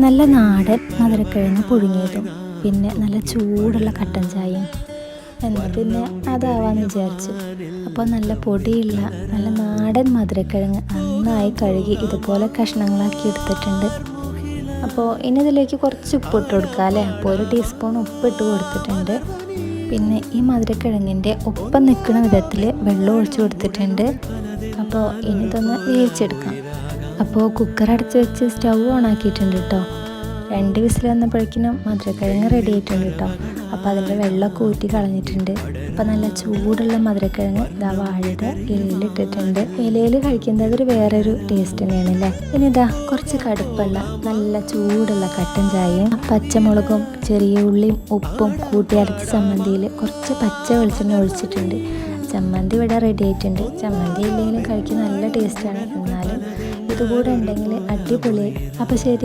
നല്ല നാടൻ മധുരക്കിഴങ്ങ് പുഴുങ്ങിയതും പിന്നെ നല്ല ചൂടുള്ള കട്ടൻ ചായയും എന്നാൽ പിന്നെ അതാവാന്ന് വിചാരിച്ചു. അപ്പോൾ നല്ല പൊടിയുള്ള നല്ല നാടൻ മധുരക്കിഴങ്ങ് നന്നായി കഴുകി ഇതുപോലെ കഷ്ണങ്ങളാക്കി എടുത്തിട്ടുണ്ട്. അപ്പോൾ ഇനി ഇതിലേക്ക് കുറച്ച് ഉപ്പിട്ട് കൊടുക്കുക അല്ലേ. അപ്പോൾ 1 ടീസ്പൂൺ ഉപ്പിട്ട് കൊടുത്തിട്ടുണ്ട്. പിന്നെ ഈ മധുരക്കിഴങ്ങിൻ്റെ ഒപ്പം നിൽക്കുന്ന വിധത്തിൽ വെള്ളം ഒഴിച്ച് കൊടുത്തിട്ടുണ്ട്. അപ്പോൾ ഇനി ഇതൊന്ന് വേവിച്ചെടുക്കാം. അപ്പോൾ കുക്കർ അടച്ച് വെച്ച് സ്റ്റൗ ഓൺ ആക്കിയിട്ടുണ്ട് കേട്ടോ. 2 വിസിൽ വന്നപ്പോഴേക്കിനും മധുരക്കിഴങ്ങ് റെഡി ആയിട്ടുണ്ട് കേട്ടോ. അപ്പോൾ അതിൻ്റെ വെള്ളമൊക്കെ ഊറ്റി കളഞ്ഞിട്ടുണ്ട്. അപ്പോൾ നല്ല ചൂടുള്ള മധുരക്കിഴങ്ങ് ഇതാ വാഴയുടെ ഇലയിലിട്ടിട്ടുണ്ട്. ഇലയിൽ കഴിക്കുന്നത് ഒരു വേറൊരു ടേസ്റ്റ് തന്നെയാണ് അല്ലേ. ഇനി ഇതാ കുറച്ച് കടുപ്പുള്ള നല്ല ചൂടുള്ള കട്ടൻ ചായയും പച്ചമുളകും ചെറിയ ഉള്ളിയും ഉപ്പും കൂട്ടി അരച്ച ചമ്മന്തിയിൽ കുറച്ച് പച്ച വെളിച്ചെണ്ണ ഒഴിച്ചിട്ടുണ്ട്. ചമ്മന്തി ഇവിടെ റെഡി ആയിട്ടുണ്ട്. ചമ്മന്തി ഇല്ലെങ്കിലും കഴിക്കാൻ നല്ല ടേസ്റ്റാണ്. എന്നാലും ഇതുകൂടെ ഉണ്ടെങ്കിൽ അടിപൊളി. അപ്പോൾ ശരി.